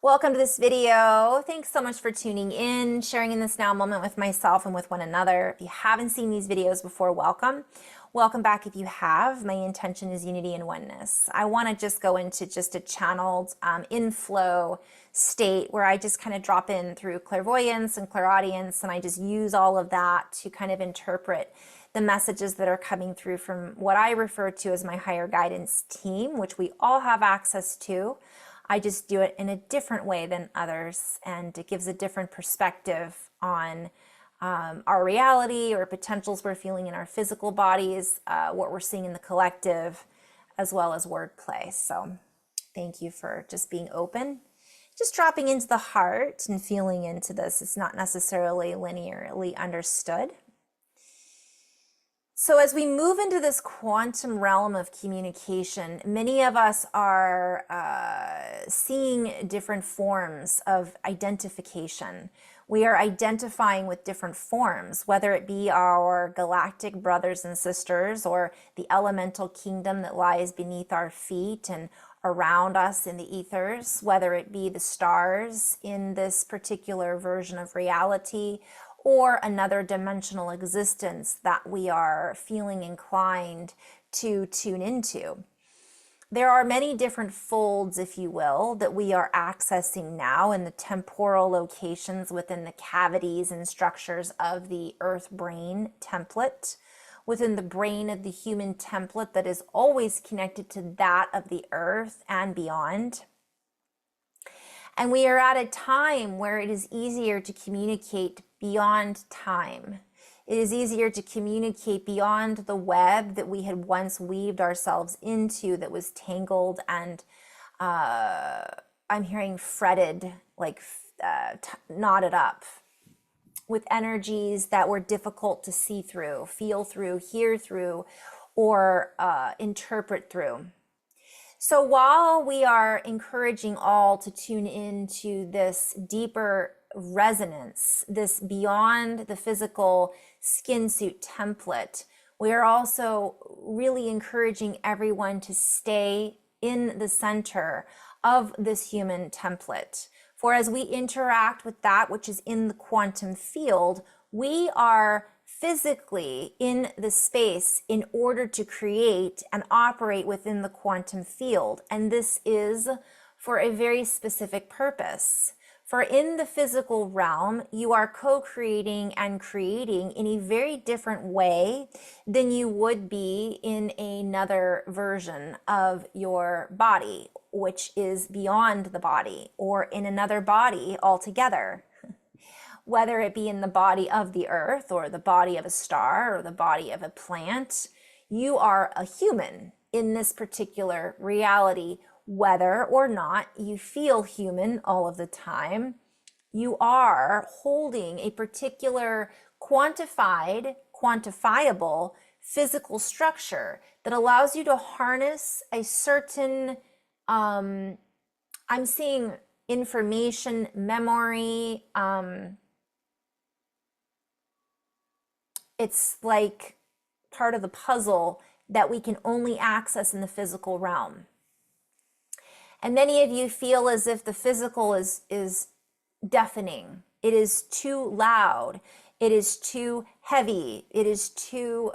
Welcome to this video. Thanks so much for tuning in, sharing in this now moment with myself and with one another. If you haven't seen these videos before, welcome. Welcome back if you have. My intention is unity and oneness. I want to just go into just a channeled inflow state where I just kind of drop in through clairvoyance and clairaudience, and I just use all of that to kind of interpret the messages that are coming through from what I refer to as my higher guidance team, which we all have access to. I just do it in a different way than others, and it gives a different perspective on our reality or potentials we're feeling in our physical bodies, what we're seeing in the collective, as well as wordplay. So thank you for just being open, just dropping into the heart and feeling into this. It's not necessarily linearly understood. So as we move into this quantum realm of communication, many of us are seeing different forms of identification. We are identifying with different forms, whether it be our galactic brothers and sisters or the elemental kingdom that lies beneath our feet and around us in the ethers, whether it be the stars in this particular version of reality, or another dimensional existence that we are feeling inclined to tune into. There are many different folds, if you will, that we are accessing now in the temporal locations within the cavities and structures of the earth brain template, within the brain of the human template that is always connected to that of the earth and beyond. And we are at a time where it is easier to communicate beyond time. It is easier to communicate beyond the web that we had once weaved ourselves into that was tangled and I'm hearing fretted, like knotted up with energies that were difficult to see through, feel through, hear through, or interpret through. So while we are encouraging all to tune into this deeper resonance, this beyond the physical skin suit template, we are also really encouraging everyone to stay in the center of this human template. For as we interact with that which is in the quantum field, we are physically in the space in order to create and operate within the quantum field. And this is for a very specific purpose. For in the physical realm, you are co-creating and creating in a very different way than you would be in another version of your body, which is beyond the body, or in another body altogether. Whether it be in the body of the earth or the body of a star or the body of a plant, you are a human in this particular reality. Whether or not you feel human all of the time, you are holding a particular quantified, quantifiable physical structure that allows you to harness a certain, I'm seeing information, memory, it's like part of the puzzle that we can only access in the physical realm. And many of you feel as if the physical is deafening. It is too loud. It is too heavy. It is too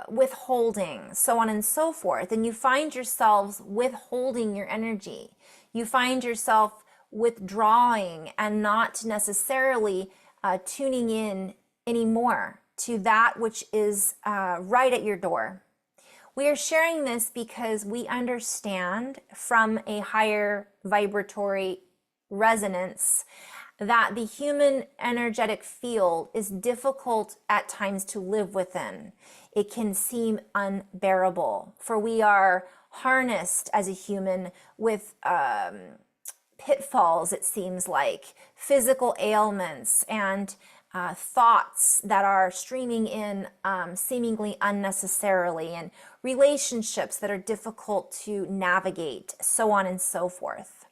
withholding, so on and so forth. And you find yourselves withholding your energy. You find yourself withdrawing and not necessarily tuning in anymore to that which is right at your door. We are sharing this because we understand from a higher vibratory resonance that the human energetic field is difficult at times to live within. It can seem unbearable, for we are harnessed as a human with pitfalls, it seems like, physical ailments and thoughts that are streaming in seemingly unnecessarily, and relationships that are difficult to navigate, so on and so forth.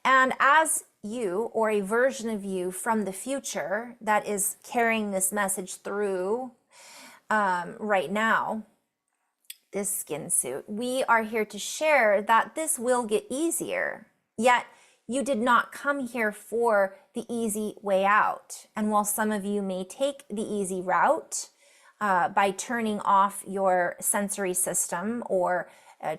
And as you, or a version of you from the future that is carrying this message through right now, this skin suit, we are here to share that this will get easier. Yet you did not come here for the easy way out. And while some of you may take the easy route by turning off your sensory system or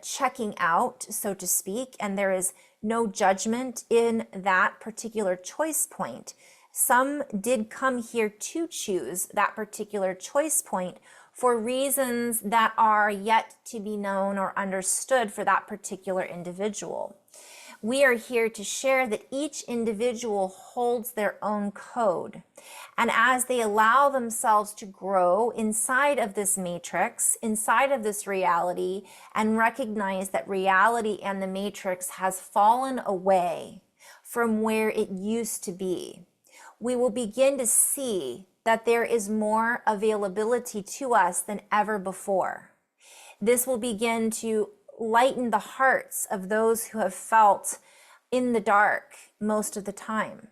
checking out, so to speak, and there is no judgment in that particular choice point. Some did come here to choose that particular choice point for reasons that are yet to be known or understood for that particular individual. We are here to share that each individual holds their own code. And as they allow themselves to grow inside of this matrix, inside of this reality, and recognize that reality and the matrix has fallen away from where it used to be, we will begin to see that there is more availability to us than ever before. This will begin to lighten the hearts of those who have felt in the dark most of the time.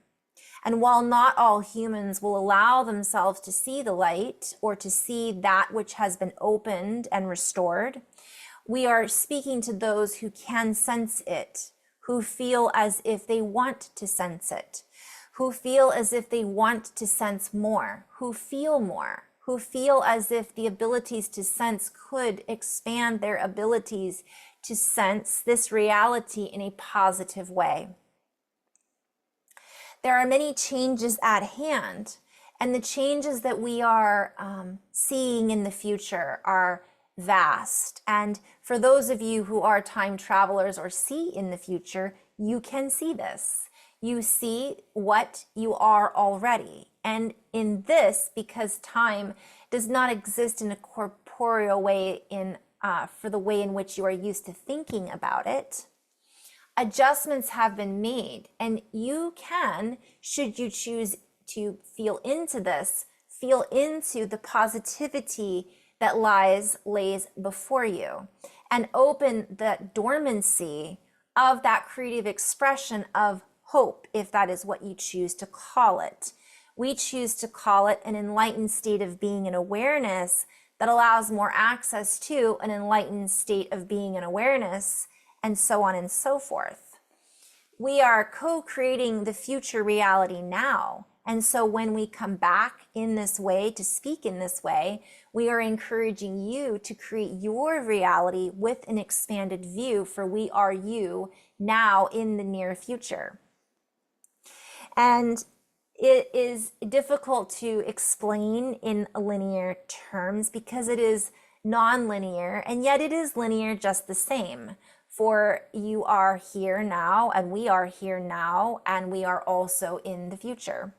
And while not all humans will allow themselves to see the light or to see that which has been opened and restored, we are speaking to those who can sense it, who feel as if they want to sense it, who feel as if they want to sense more, who feel as if the abilities to sense could expand their abilities to sense this reality in a positive way. There are many changes at hand, and the changes that we are seeing in the future are vast. And for those of you who are time travelers or see in the future, you can see this. You see what you are already. And in this, because time does not exist in a corporeal way for the way in which you are used to thinking about it, adjustments have been made, and you can, should you choose to feel into this, feel into the positivity that lays before you, and open the dormancy of that creative expression of hope, if that is what you choose to call it. We choose to call it an enlightened state of being and awareness that allows more access to an enlightened state of being and awareness, and so on and so forth. We are co-creating the future reality now. And so when we come back in this way, to speak in this way, we are encouraging you to create your reality with an expanded view, for we are you now in the near future. And it is difficult to explain in linear terms because it is non-linear, and yet it is linear just the same. For you are here now, and we are here now, and we are also in the future.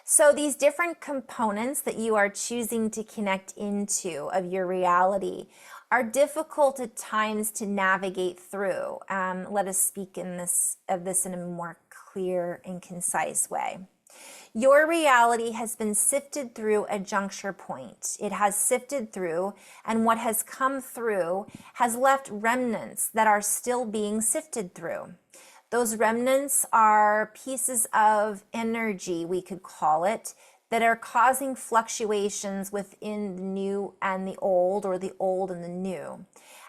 So these different components that you are choosing to connect into of your reality are difficult at times to navigate through. Let us speak of this in a more clear and concise way. Your reality has been sifted through a juncture point. It has sifted through, and what has come through has left remnants that are still being sifted through. Those remnants are pieces of energy, we could call it, that are causing fluctuations within the new and the old, or the old and the new.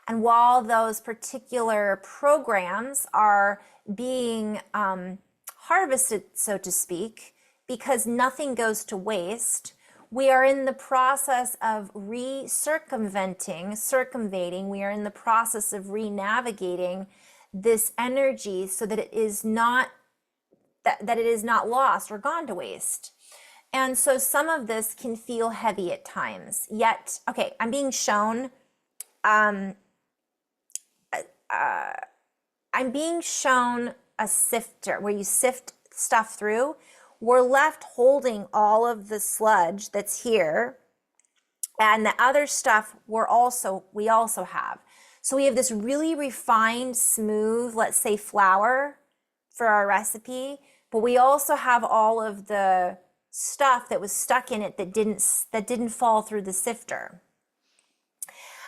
And while those particular programs are being harvested, so to speak, because nothing goes to waste, we are in the process of circumventing, we are in the process of re-navigating this energy so that it is not that it is not lost or gone to waste. And so some of this can feel heavy at times. Yet, okay, I'm being shown I'm being shown a sifter where you sift stuff through. We're left holding all of the sludge that's here, and the other stuff we also have. So we have this really refined, smooth, let's say, flour for our recipe, but we also have all of the stuff that was stuck in it that didn't fall through the sifter.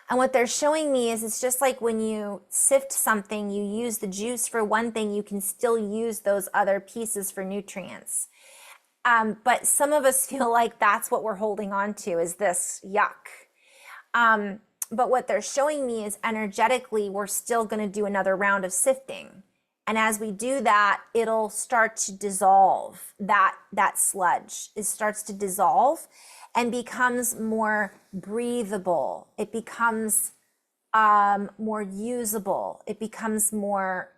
And what they're showing me is it's just like when you sift something, you use the juice for one thing, you can still use those other pieces for nutrients. But some of us feel like that's what we're holding on to, is this yuck. But what they're showing me is energetically, we're still going to do another round of sifting. And as we do that, it'll start to dissolve. That sludge. It starts to dissolve and becomes more breathable. It becomes more usable. It becomes more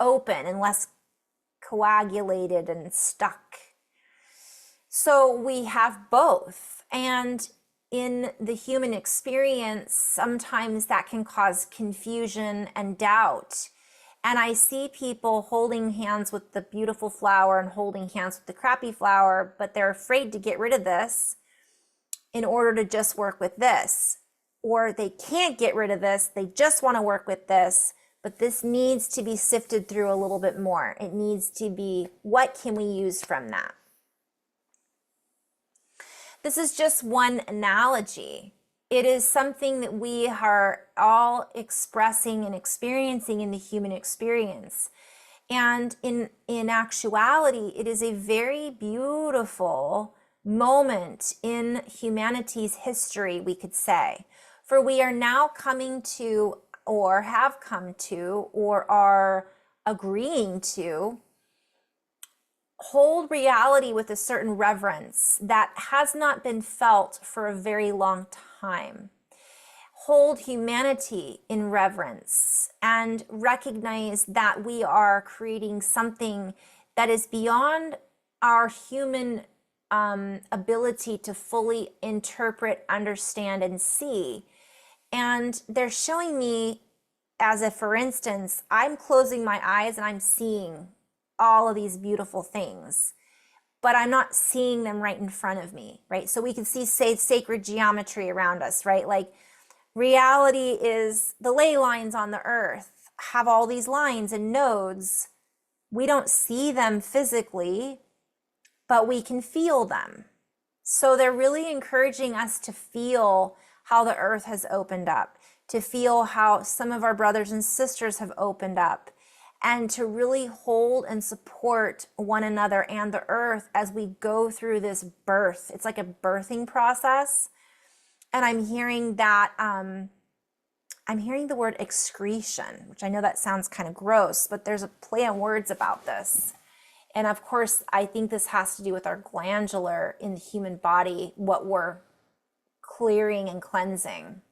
open and less coagulated and stuck. So we have both. And in the human experience, sometimes that can cause confusion and doubt. And I see people holding hands with the beautiful flower and holding hands with the crappy flower, but they're afraid to get rid of this in order to just work with this. Or they can't get rid of this, they just want to work with this, but this needs to be sifted through a little bit more. It needs to be, what can we use from that? This is just one analogy. It is something that we are all expressing and experiencing in the human experience. And in actuality, it is a very beautiful moment in humanity's history, we could say. For we are now coming to, or have come to, or are agreeing to hold reality with a certain reverence that has not been felt for a very long time. Hold humanity in reverence and recognize that we are creating something that is beyond our human ability to fully interpret, understand, and see. And they're showing me, as if, for instance, I'm closing my eyes and I'm seeing all of these beautiful things, but I'm not seeing them right in front of me, right? So we can see, say, sacred geometry around us, right? Like reality is the ley lines on the earth have all these lines and nodes. We don't see them physically, but we can feel them. So they're really encouraging us to feel how the earth has opened up, to feel how some of our brothers and sisters have opened up, and to really hold and support one another and the earth as we go through this birth. It's like a birthing process. And I'm hearing that, I'm hearing the word excretion, which I know that sounds kind of gross, but there's a play on words about this. And of course, I think this has to do with our glandular in the human body, what we're clearing and cleansing.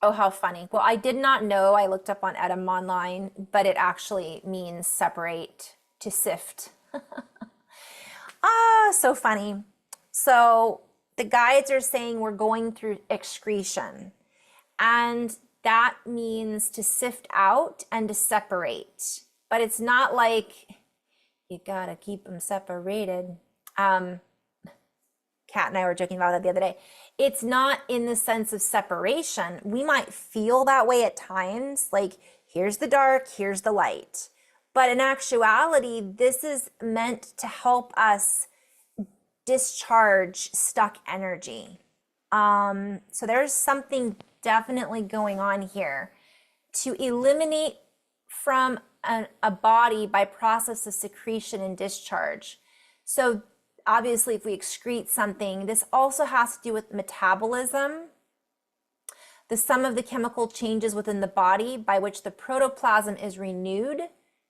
Oh, how funny. Well, I did not know, I looked up on Edam online, but it actually means separate, to sift. So funny. So the guides are saying we're going through excretion, and that means to sift out and to separate. But it's not like you gotta keep them separated. Kat and I were joking about that the other day. It's not in the sense of separation. We might feel that way at times, like here's the dark, here's the light. But in actuality, this is meant to help us discharge stuck energy. So there's something definitely going on here to eliminate from a body by process of secretion and discharge. So obviously, if we excrete something, this also has to do with metabolism, the sum of the chemical changes within the body by which the protoplasm is renewed,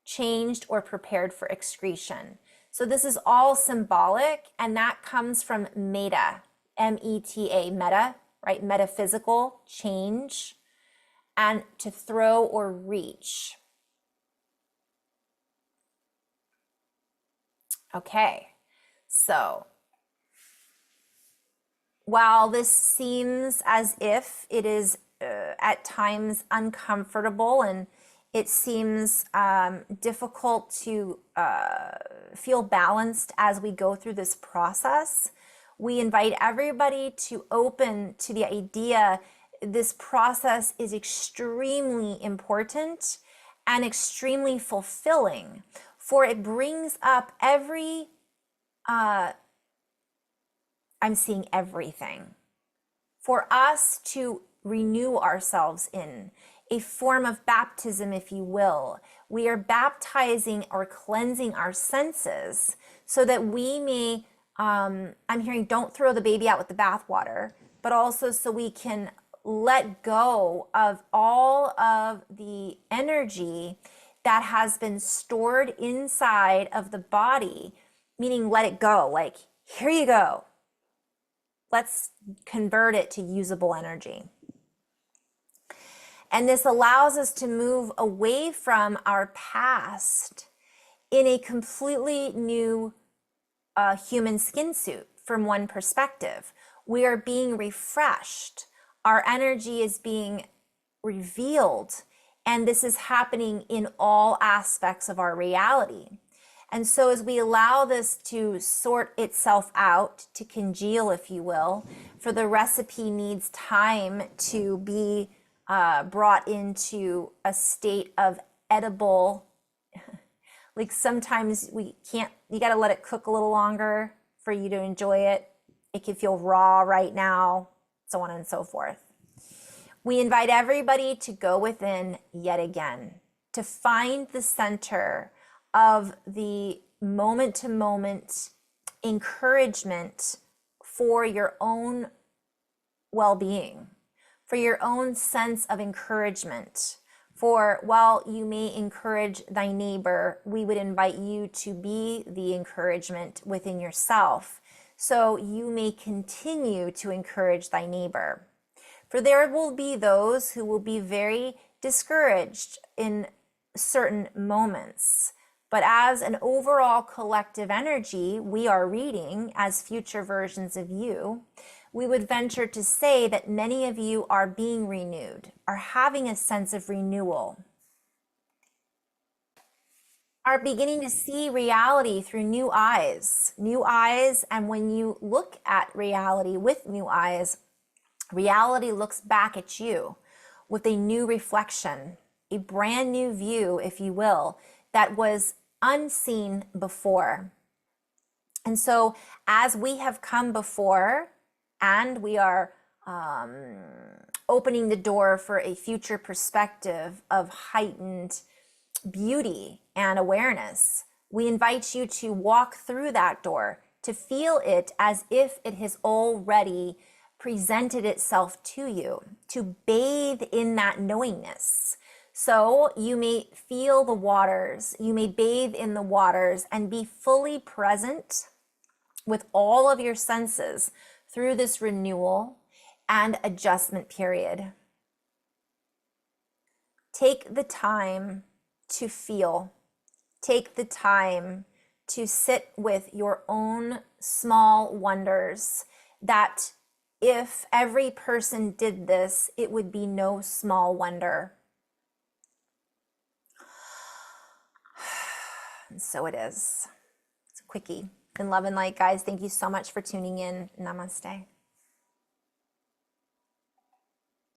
changed, or prepared for excretion. So this is all symbolic, and that comes from meta, M-E-T-A, meta, right? Metaphysical, change, and to throw or reach. Okay. So, while this seems as if it is at times uncomfortable and it seems difficult to feel balanced as we go through this process, we invite everybody to open to the idea this process is extremely important and extremely fulfilling, for it brings up I'm seeing everything. For us to renew ourselves in a form of baptism, if you will. We are baptizing or cleansing our senses so that we may, I'm hearing don't throw the baby out with the bathwater, but also so we can let go of all of the energy that has been stored inside of the body, meaning let it go. Like, here you go. Let's convert it to usable energy. And this allows us to move away from our past in a completely new human skin suit from one perspective. We are being refreshed. Our energy is being revealed. And this is happening in all aspects of our reality. And so as we allow this to sort itself out, to congeal, if you will, for the recipe needs time to be brought into a state of edible. Like sometimes we can't, you got to let it cook a little longer for you to enjoy it. It can feel raw right now, so on and so forth. We invite everybody to go within yet again, to find the center of the moment-to-moment encouragement for your own well-being, for your own sense of encouragement. For while you may encourage thy neighbor, we would invite you to be the encouragement within yourself, so you may continue to encourage thy neighbor. For there will be those who will be very discouraged in certain moments. But as an overall collective energy, we are reading as future versions of you, we would venture to say that many of you are being renewed, are having a sense of renewal, are beginning to see reality through new eyes. And when you look at reality with new eyes, reality looks back at you with a new reflection, a brand new view, if you will, that was unseen before. And so as we have come before and we are opening the door for a future perspective of heightened beauty and awareness, we invite you to walk through that door, to feel it as if it has already presented itself to you, to bathe in that knowingness. So you may feel the waters, you may bathe in the waters and be fully present with all of your senses through this renewal and adjustment period. Take the time to feel. Take the time to sit with your own small wonders that if every person did this, it would be no small wonder. And so it is. It's a quickie. In love and light, guys, thank you so much for tuning in. Namaste.